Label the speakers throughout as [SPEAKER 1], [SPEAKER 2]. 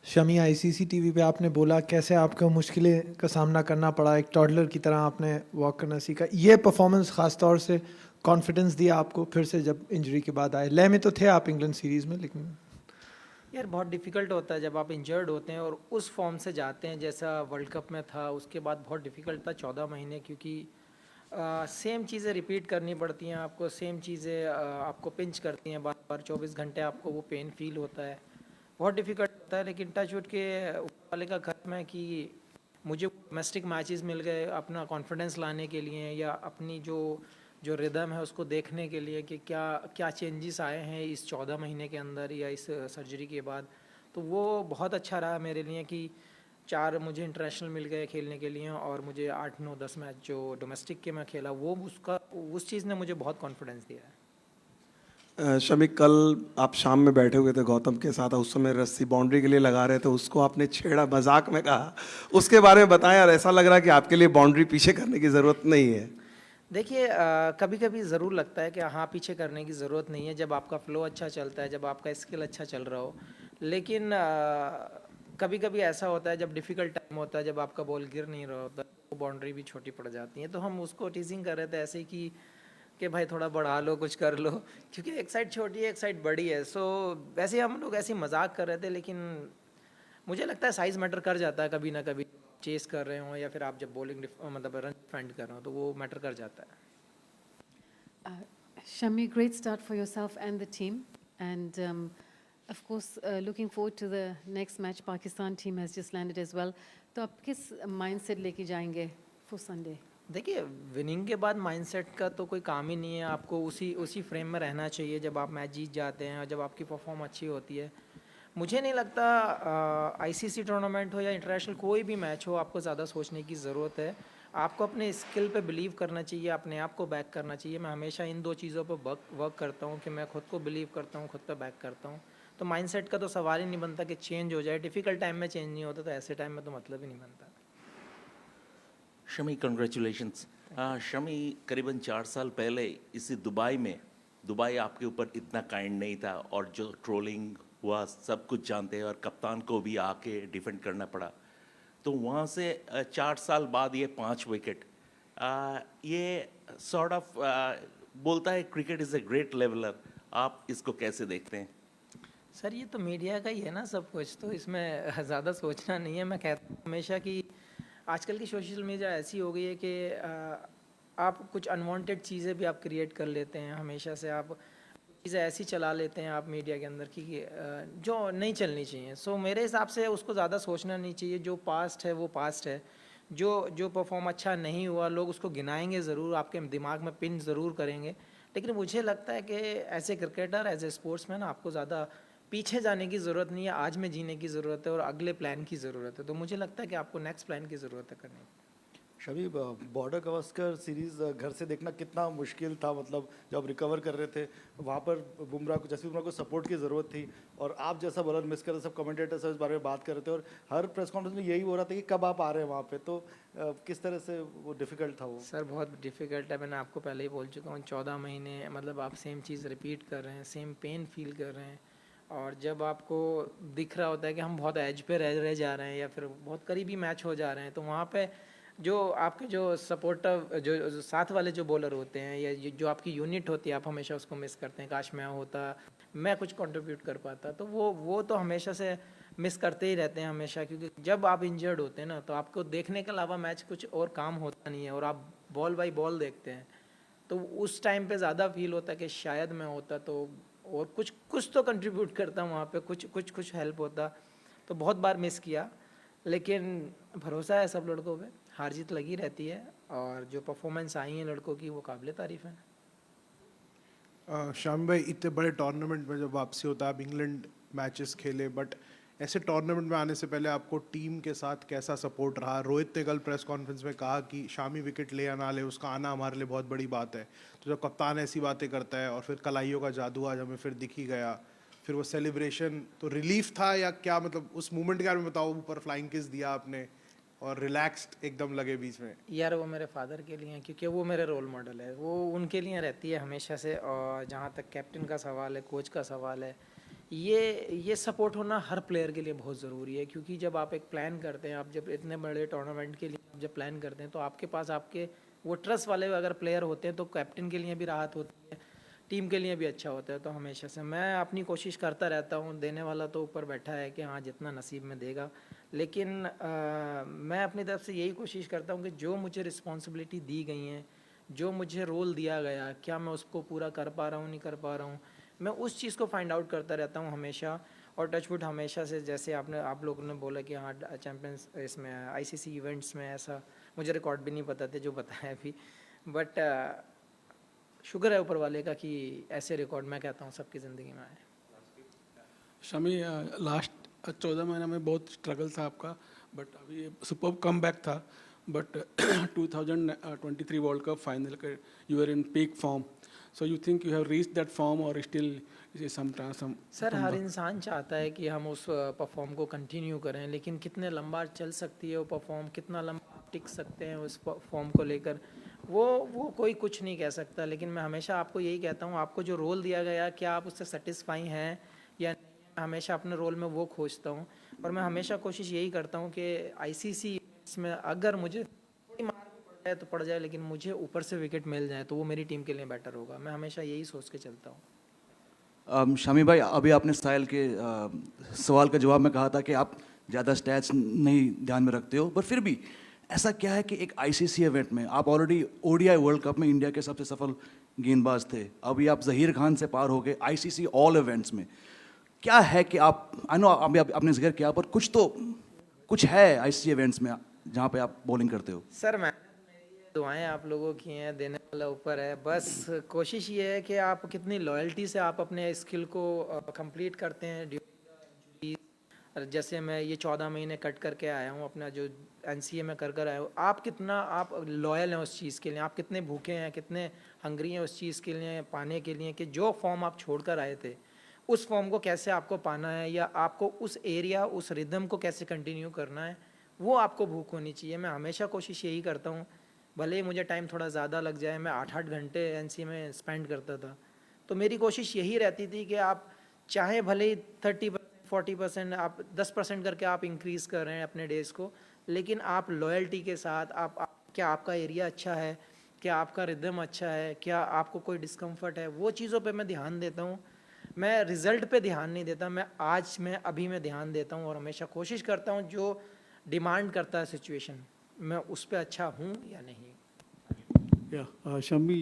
[SPEAKER 1] Shami, ICC TV पे आपने बोला कैसे आपको मुश्किलें का सामना करना पड़ा, एक टॉडलर की तरह आपने वॉक करना सीखा। ये परफॉर्मेंस खास तौर से कॉन्फिडेंस दिया आपको फिर से जब इंजरी के बाद आए? लय में तो थे आप इंग्लैंड सीरीज में, लेकिन
[SPEAKER 2] यार बहुत डिफ़िकल्ट होता है जब आप इंजर्ड होते हैं और उस फॉर्म से जाते हैं जैसा वर्ल्ड कप में था। उसके बाद बहुत डिफ़िकल्ट था 14 महीने, क्योंकि सेम चीज़ें रिपीट करनी पड़ती हैं आपको, सेम चीज़ें आपको पिंच करती हैं बार बार, 24 घंटे आपको वो पेन फील होता है। बहुत डिफ़िकल्ट होता है, लेकिन टचवुड के ऊपर वाले का कर्म है कि मुझे डोमेस्टिक मैचेस मिल गए अपना कॉन्फिडेंस लाने के लिए, या अपनी जो जो रिदम है उसको देखने के लिए कि क्या क्या चेंजेस आए हैं इस 14 महीने के अंदर या इस सर्जरी के बाद। तो वो बहुत अच्छा रहा मेरे लिए कि 4 मुझे इंटरनेशनल मिल गए खेलने के लिए, और मुझे 8 9 10 मैच जो डोमेस्टिक के मैं खेला वो उसका उस चीज़ ने मुझे बहुत कॉन्फिडेंस दिया है।
[SPEAKER 3] शमी, कल आप शाम में बैठे हुए थे गौतम के साथ, उस समय रस्सी बाउंड्री के लिए लगा रहे थे, उसको आपने छेड़ा, मजाक में कहा। उसके बारे में बताएं यार, ऐसा लग रहा है कि आपके लिए बाउंड्री पीछे करने की ज़रूरत नहीं है।
[SPEAKER 2] देखिए, कभी कभी ज़रूर लगता है कि हाँ पीछे करने की ज़रूरत नहीं है जब आपका फ्लो अच्छा चलता है, जब आपका स्किल अच्छा चल रहा हो। लेकिन कभी कभी ऐसा होता है जब डिफ़िकल्ट टाइम होता है, जब आपका बॉल गिर नहीं रहा होता, वो बाउंड्री भी छोटी पड़ जाती है। तो हम उसको टीजिंग कर रहे थे ऐसे ही कि भाई थोड़ा बढ़ा लो, कुछ कर लो, क्योंकि एक साइड छोटी है एक साइड बड़ी है। सो वैसे हम लोग ऐसे ही मजाक कर रहे थे, लेकिन मुझे लगता है साइज़ मैटर कर जाता है कभी ना कभी। चेस कर रहे हो या फिर आप जब बॉलिंग मतलब रन डिफेंड कर रहे हो, तो वो मैटर कर जाता है।
[SPEAKER 4] Uh, Shami, great start for yourself and the team. And of course, looking forward to the next match. Pakistan team has just landed as well. तो आप किस mindset लेके जाएंगे for Sunday?
[SPEAKER 2] देखिए, विनिंग के बाद माइंडसेट का तो कोई काम ही नहीं है। आपको उसी उसी फ्रेम में रहना चाहिए जब आप मैच जीत जाते हैं और जब आपकी परफॉर्म अच्छी होती है। मुझे नहीं लगता आईसीसी टूर्नामेंट हो या इंटरनेशनल कोई भी मैच हो आपको ज़्यादा सोचने की ज़रूरत है। आपको अपने स्किल पे बिलीव करना चाहिए, अपने आप को बैक करना चाहिए। मैं हमेशा इन दो चीज़ों पर वर्क वर्क करता हूँ कि मैं खुद को बिलीव करता हूँ, खुद पे बैक करता हूँ। तो माइंडसेट का तो सवाल ही नहीं बनता कि चेंज हो जाए। डिफ़िकल्ट टाइम में चेंज नहीं होता, तो ऐसे टाइम में तो मतलब ही नहीं बनता।
[SPEAKER 5] शमी, कंग्रेचुलेशंस। शमी, करीबन 4 साल पहले इसी दुबई में, दुबई आपके ऊपर इतना काइंड नहीं था, और जो ट्रोलिंग हुआ सब कुछ जानते हैं, और कप्तान को भी आके डिफेंड करना पड़ा। तो वहाँ से 4 साल बाद ये 5 विकेट, ये सॉर्ट ऑफ बोलता है cricket is a great leveller. आप इसको कैसे देखते हैं?
[SPEAKER 2] सर ये तो मीडिया का ही है ना सब कुछ, तो इसमें ज़्यादा सोचना नहीं है। मैं कहता हूँ हमेशा कि आजकल की सोशल मीडिया ऐसी हो गई है कि आप कुछ अनवांटेड चीज़ें भी आप क्रिएट कर लेते हैं। हमेशा से आप चीज़ें ऐसी चला लेते हैं आप मीडिया के अंदर कि जो नहीं चलनी चाहिए। सो मेरे हिसाब से उसको ज़्यादा सोचना नहीं चाहिए। जो पास्ट है वो पास्ट है। जो जो परफॉर्म अच्छा नहीं हुआ लोग उसको गिनाएंगे ज़रूर, आपके दिमाग में पिन ज़रूर करेंगे। लेकिन मुझे लगता है कि as a cricketer, as a sportsman, आपको ज़्यादा पीछे जाने की ज़रूरत नहीं है। आज में जीने की ज़रूरत है और अगले प्लान की ज़रूरत है। तो मुझे लगता है कि आपको नेक्स्ट प्लान की ज़रूरत है करने की।
[SPEAKER 6] शबी, बॉर्डर गवस्कर सीरीज घर से देखना कितना मुश्किल था? मतलब जब आप रिकवर कर रहे थे वहाँ पर बुमराह को, जसप्रीत बुमराह को सपोर्ट की ज़रूरत थी, और आप जैसा बॉलर मिस कर रहे, सब कमेंटेटर सब इस बारे में बात कर रहे थे, और हर प्रेस कॉन्फ्रेंस में यही हो रहा था कि कब आप आ रहे हैं वहाँ पे। तो किस तरह से वो डिफ़िकल्ट था वो?
[SPEAKER 2] सर बहुत डिफ़िकल्ट है, मैंने आपको पहले ही बोल चुका हूँ। 14 महीने मतलब आप सेम चीज़ रिपीट कर रहे हैं, सेम पेन फील कर रहे हैं। और जब आपको दिख रहा होता है कि हम बहुत एज पे रह रह जा रहे हैं या फिर बहुत करीबी मैच हो जा रहे हैं, तो वहाँ पे जो आपके जो सपोर्टर जो साथ वाले जो बॉलर होते हैं या जो आपकी यूनिट होती है, आप हमेशा उसको मिस करते हैं। काश मैं होता, मैं कुछ कंट्रीब्यूट कर पाता। तो वो तो हमेशा से मिस करते ही रहते हैं हमेशा, क्योंकि जब आप इंजर्ड होते हैं ना, तो आपको देखने के अलावा मैच कुछ और काम होता नहीं है और आप बॉल बाई बॉल देखते हैं। तो उस टाइम पे ज़्यादा फील होता है कि शायद मैं होता तो और कुछ कुछ तो कंट्रीब्यूट करता वहाँ पे, कुछ कुछ कुछ हेल्प होता। तो बहुत बार मिस किया, लेकिन भरोसा है सब लड़कों पे, हार जीत लगी रहती है। और जो परफॉर्मेंस आई है लड़कों की वो काबिल तारीफ़ है।
[SPEAKER 1] शाम भाई, इतने बड़े टूर्नामेंट में जब वापसी होता है, आप इंग्लैंड मैचेस खेले, बट ऐसे टूर्नामेंट में आने से पहले आपको टीम के साथ कैसा सपोर्ट रहा? रोहित ने कल प्रेस कॉन्फ्रेंस में कहा कि शामी विकेट ले या ना ले, उसका आना हमारे लिए बहुत बड़ी बात है। तो जब कप्तान ऐसी बातें करता है, और फिर कलाइयों का जादू आज हमें फिर दिख ही गया, फिर वो सेलिब्रेशन, तो रिलीफ था या क्या? मतलब उस मोमेंट के बारे में बताओ। ऊपर फ्लाइंग किस दिया आपने और रिलैक्स्ड एकदम लगे बीच में।
[SPEAKER 2] यार वो मेरे फादर के लिए हैं, क्योंकि वो मेरे रोल मॉडल है। वो उनके लिए रहती है हमेशा से। और जहाँ तक कैप्टन का सवाल है, कोच का सवाल है, ये सपोर्ट होना हर प्लेयर के लिए बहुत ज़रूरी है, क्योंकि जब आप एक प्लान करते हैं, आप जब इतने बड़े टूर्नामेंट के लिए आप जब प्लान करते हैं तो आपके पास आपके वो ट्रस्ट वाले अगर प्लेयर होते हैं तो कैप्टन के लिए भी राहत होती है, टीम के लिए भी अच्छा होता है। तो हमेशा से मैं अपनी कोशिश करता रहता हूँ, देने वाला तो ऊपर बैठा है कि हाँ जितना नसीब में देगा, लेकिन मैं अपनी तरफ से यही कोशिश करता हूँ कि जो मुझे रिस्पॉन्सिबिलिटी दी गई हैं, जो मुझे रोल दिया गया, क्या मैं उसको पूरा कर पा रहा हूँ नहीं कर पा रहा हूँ, मैं उस चीज़ को फाइंड आउट करता रहता हूँ हमेशा। और टचवुड हमेशा से, जैसे आप लोगों ने बोला कि हाँ चैम्पियंस इसमें आईसीसी इवेंट्स में ऐसा मुझे रिकॉर्ड भी नहीं पता थे जो बताया अभी, बट शुक्र है ऊपर वाले का कि ऐसे रिकॉर्ड मैं कहता हूँ सबकी ज़िंदगी में आए।
[SPEAKER 7] शमी, लास्ट 14 महीना में बहुत स्ट्रगल था आपका, बट अभी सुपर कम बैक था, बट 2023 वर्ल्ड कप फाइनल का you are in peak form, so you think you have reached that form और स्टिल सम
[SPEAKER 2] सर हर इंसान चाहता है कि हम उस परफॉर्म को कंटिन्यू करें, लेकिन कितने लंबा चल सकती है वो परफॉर्म, कितना लंबा टिक सकते हैं उस फॉर्म को लेकर, वो कोई कुछ नहीं कह सकता। लेकिन मैं हमेशा आपको यही कहता हूँ, आपको जो रोल दिया गया क्या आप उससे सेटिस्फाई हैं या नहीं, मैं हमेशा अपने रोल में वो खोजता हूँ। और मैं हमेशा कोशिश यही करता हूँ कि आईसीसी में अगर मुझे थोड़ी मार भी पड़ जाए तो पड़ जाए, लेकिन मुझे ऊपर से विकेट मिल जाए तो वो मेरी टीम के लिए बेटर होगा। मैं हमेशा यही सोच के चलता हूँ।
[SPEAKER 8] शमी भाई, अभी आपने साहिल के सवाल का जवाब में कहा था कि आप ज़्यादा स्टैट्स नहीं ध्यान में रखते हो, पर फिर भी ऐसा क्या है कि एक आईसीसी इवेंट में आप ऑलरेडी ओडीआई वर्ल्ड कप में इंडिया के सबसे सफल गेंदबाज थे, अभी आप जहीर खान से पार हो गए आईसीसी ऑल इवेंट्स में, क्या है कि आप, आई नो अभी आपने जिक्र किया, पर कुछ है आईसीसी इवेंट्स में जहाँ पे आप बॉलिंग करते हो?
[SPEAKER 2] सर मैं दुआएं आप लोगों की हैं, देने वाला ऊपर है, बस कोशिश ये है कि आप कितनी लॉयल्टी से आप अपने स्किल को कंप्लीट करते हैं ड्यूरिंग। जैसे मैं ये 14 महीने कट करके आया हूँ, अपना जो एनसीए में कर आया हूँ, आप कितना आप लॉयल हैं उस चीज़ के लिए, आप कितने भूखे हैं, कितने हंग्री हैं उस चीज़ के लिए पाने के लिए, कि जो फॉर्म आप छोड़ कर आए थे उस फॉर्म को कैसे आपको पाना है, या आपको उस एरिया उस रिदम को कैसे कंटिन्यू करना है, वो आपको भूख होनी चाहिए। मैं हमेशा कोशिश यही करता हूँ, भले ही मुझे टाइम थोड़ा ज़्यादा लग जाए, मैं 8-8 घंटे एनसीए में स्पेंड करता था, तो मेरी कोशिश यही रहती थी कि आप चाहे भले ही 30% 40% आप 10% करके आप इंक्रीज़ कर रहे हैं अपने डेज़ को, लेकिन आप लॉयल्टी के साथ क्या आपका एरिया अच्छा है, क्या आपका रिदम अच्छा है, क्या आपको कोई डिस्कम्फर्ट है, वो चीज़ों पे मैं ध्यान देता हूँ। मैं रिज़ल्ट पे ध्यान नहीं देता, मैं अभी में ध्यान देता हूँ और हमेशा कोशिश करता हूँ जो डिमांड करता है सिचुएशन, मैं उस पे अच्छा हूँ या नहीं।
[SPEAKER 9] या शमी,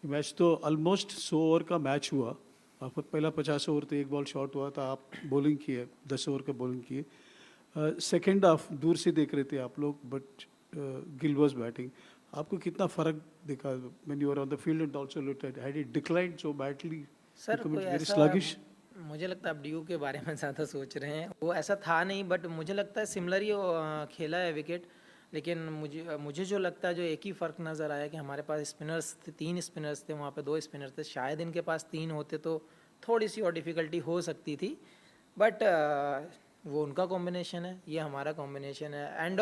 [SPEAKER 9] मैच तो ऑलमोस्ट 100 ओवर का मैच हुआ, आप पहला 50 ओवर तो एक बॉल शॉट हुआ था, आप बॉलिंग किए 10 ओवर का बॉलिंग किए, सेकेंड हाफ दूर से देख रहे थे आप लोग, बट गिल वाज बैटिंग, आपको कितना फ़र्क दिखा when you are on the field and also looked at had it declined so badly?
[SPEAKER 2] Sir कोई ऐसा, मुझे लगता है आप ड्यू के बारे में ज़्यादा सोच रहे हैं, वो ऐसा था नहीं, बट मुझे लगता है सिमिलर ही खेला है विकेट, लेकिन मुझे जो लगता है जो एक ही फ़र्क नज़र आया कि हमारे पास स्पिनर्स थे, 3 स्पिनर्स थे, वहाँ पे 2 स्पिनर थे, शायद इनके पास 3 होते तो थोड़ी सी और डिफ़िकल्टी हो सकती थी, बट वो उनका कॉम्बिनेशन है, ये हमारा कॉम्बिनेशन है। एंड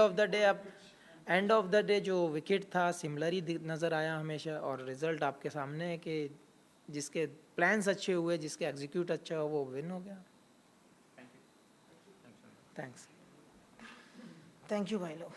[SPEAKER 2] ऑफ द डे जो विकेट था सिमिलर ही नज़र आया हमेशा, और रिज़ल्ट आपके सामने है कि जिसके प्लान्स अच्छे हुए, जिसके एग्जीक्यूट अच्छा हो, वो विन हो गया। थैंक्स, थैंक यू भाई लोग।